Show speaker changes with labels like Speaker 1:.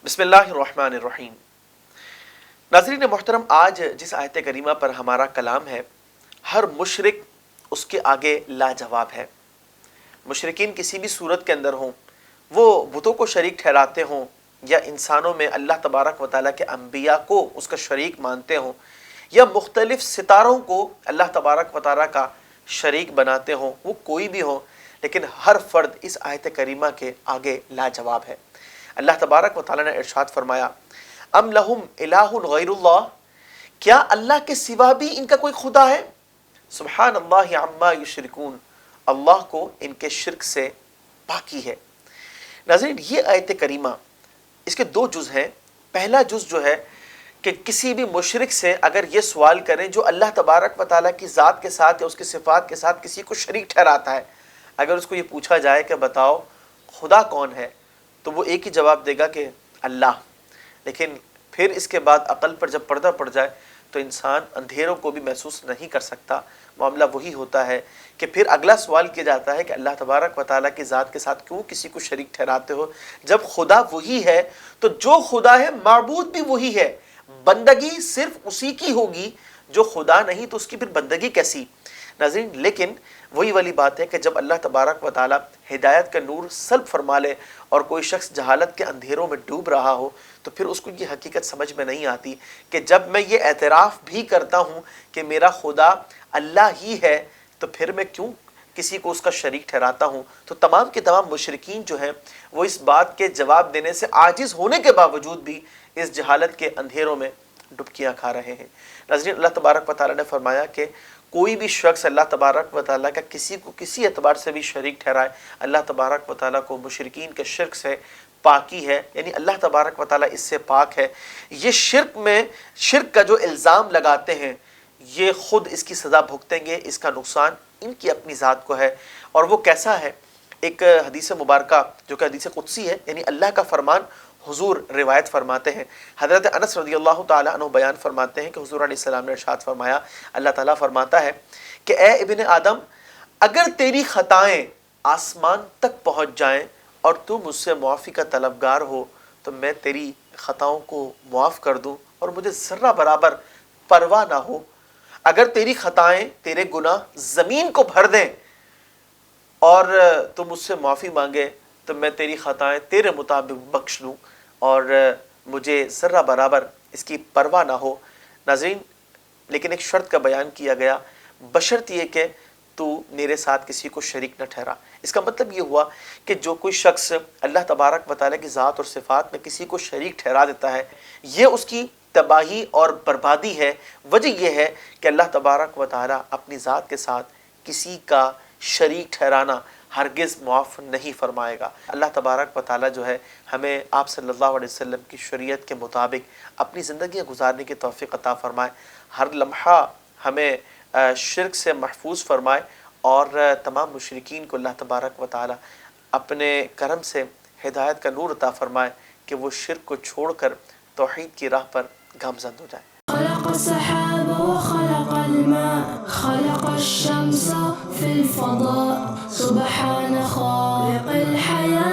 Speaker 1: بسم اللہ الرحمن الرحیم۔ ناظرین محترم، آج جس آیت کریمہ پر ہمارا کلام ہے، ہر مشرک اس کے آگے لاجواب ہے۔ مشرکین کسی بھی صورت کے اندر ہوں، وہ بتوں کو شریک ٹھہراتے ہوں یا انسانوں میں اللہ تبارک و تعالیٰ کے انبیاء کو اس کا شریک مانتے ہوں یا مختلف ستاروں کو اللہ تبارک و تعالیٰ کا شریک بناتے ہوں، وہ کوئی بھی ہو، لیکن ہر فرد اس آیت کریمہ کے آگے لاجواب ہے۔ اللہ تبارک و تعالیٰ نے ارشاد فرمایا، ام لہم الہ غیر اللہ، کیا اللہ کے سوا بھی ان کا کوئی خدا ہے؟ سبحان اللہ عما یشرکون، اللہ کو ان کے شرک سے پاکی ہے۔ ناظرین، یہ آیت کریمہ، اس کے دو جز ہیں۔ پہلا جز جو ہے کہ کسی بھی مشرک سے اگر یہ سوال کریں جو اللہ تبارک و تعالیٰ کی ذات کے ساتھ یا اس کی صفات کے ساتھ کسی کو شریک ٹھہراتا ہے، اگر اس کو یہ پوچھا جائے کہ بتاؤ خدا کون ہے، تو وہ ایک ہی جواب دے گا کہ اللہ۔ لیکن پھر اس کے بعد عقل پر جب پردہ پڑ جائے تو انسان اندھیروں کو بھی محسوس نہیں کر سکتا۔ معاملہ وہی ہوتا ہے کہ پھر اگلا سوال کیا جاتا ہے کہ اللہ تبارک و تعالیٰ کی ذات کے ساتھ کیوں کسی کو شریک ٹھہراتے ہو؟ جب خدا وہی ہے تو جو خدا ہے معبود بھی وہی ہے، بندگی صرف اسی کی ہوگی۔ جو خدا نہیں تو اس کی پھر بندگی کیسی؟ ناظرین، لیکن وہی والی بات ہے کہ جب اللہ تبارک و تعالیٰ ہدایت کا نور سلب فرما لے اور کوئی شخص جہالت کے اندھیروں میں ڈوب رہا ہو تو پھر اس کو یہ حقیقت سمجھ میں نہیں آتی کہ جب میں یہ اعتراف بھی کرتا ہوں کہ میرا خدا اللہ ہی ہے تو پھر میں کیوں کسی کو اس کا شریک ٹھہراتا ہوں؟ تو تمام کے تمام مشرکین جو ہیں وہ اس بات کے جواب دینے سے عاجز ہونے کے باوجود بھی اس جہالت کے اندھیروں میں ڈبکیاں کھا رہے ہیں۔ ناظرین، اللہ تبارک و تعالیٰ نے فرمایا کہ کوئی بھی شخص اللہ تبارک و تعالیٰ کا کسی کو کسی اعتبار سے بھی شریک ٹھہرائے، اللہ تبارک و تعالیٰ کو مشرکین کے شرک سے پاکی ہے، یعنی اللہ تبارک و تعالیٰ اس سے پاک ہے۔ یہ شرک کا جو الزام لگاتے ہیں یہ خود اس کی سزا بھگتیں گے، اس کا نقصان ان کی اپنی ذات کو ہے۔ اور وہ کیسا ہے؟ ایک حدیث مبارکہ جو کہ حدیث قدسی ہے، یعنی اللہ کا فرمان حضور روایت فرماتے ہیں۔ حضرت انس رضی اللہ تعالیٰ عنہ بیان فرماتے ہیں کہ حضور علیہ السلام نے ارشاد فرمایا، اللہ تعالیٰ فرماتا ہے کہ اے ابن آدم، اگر تیری خطائیں آسمان تک پہنچ جائیں اور تو مجھ سے معافی کا طلبگار ہو تو میں تیری خطاؤں کو معاف کر دوں اور مجھے ذرہ برابر پرواہ نہ ہو۔ اگر تیری خطائیں، تیرے گناہ زمین کو بھر دیں اور تو مجھ سے معافی مانگے تو میں تیری خطائیں تیرے مطابق بخش دوں اور مجھے ذرہ برابر اس کی پرواہ نہ ہو۔ ناظرین، لیکن ایک شرط کا بیان کیا گیا، بشرط یہ کہ تو میرے ساتھ کسی کو شریک نہ ٹھہرا۔ اس کا مطلب یہ ہوا کہ جو کوئی شخص اللہ تبارک و تعالیٰ کی ذات اور صفات میں کسی کو شریک ٹھہرا دیتا ہے، یہ اس کی تباہی اور بربادی ہے۔ وجہ یہ ہے کہ اللہ تبارک و تعالیٰ اپنی ذات کے ساتھ کسی کا شریک ٹھہرانا ہرگز معاف نہیں فرمائے گا۔ اللہ تبارک و تعالیٰ جو ہے ہمیں آپ صلی اللہ علیہ وسلم کی شریعت کے مطابق اپنی زندگیاں گزارنے کی توفیق عطا فرمائے، ہر لمحہ ہمیں شرک سے محفوظ فرمائے اور تمام مشرکین کو اللہ تبارک و تعالیٰ اپنے کرم سے ہدایت کا نور عطا فرمائے کہ وہ شرک کو چھوڑ کر توحید کی راہ پر گامزن ہو جائے۔
Speaker 2: خلق السحاب وخلق الماء خلق الشمس في الفضاء سبحان خالق الحياة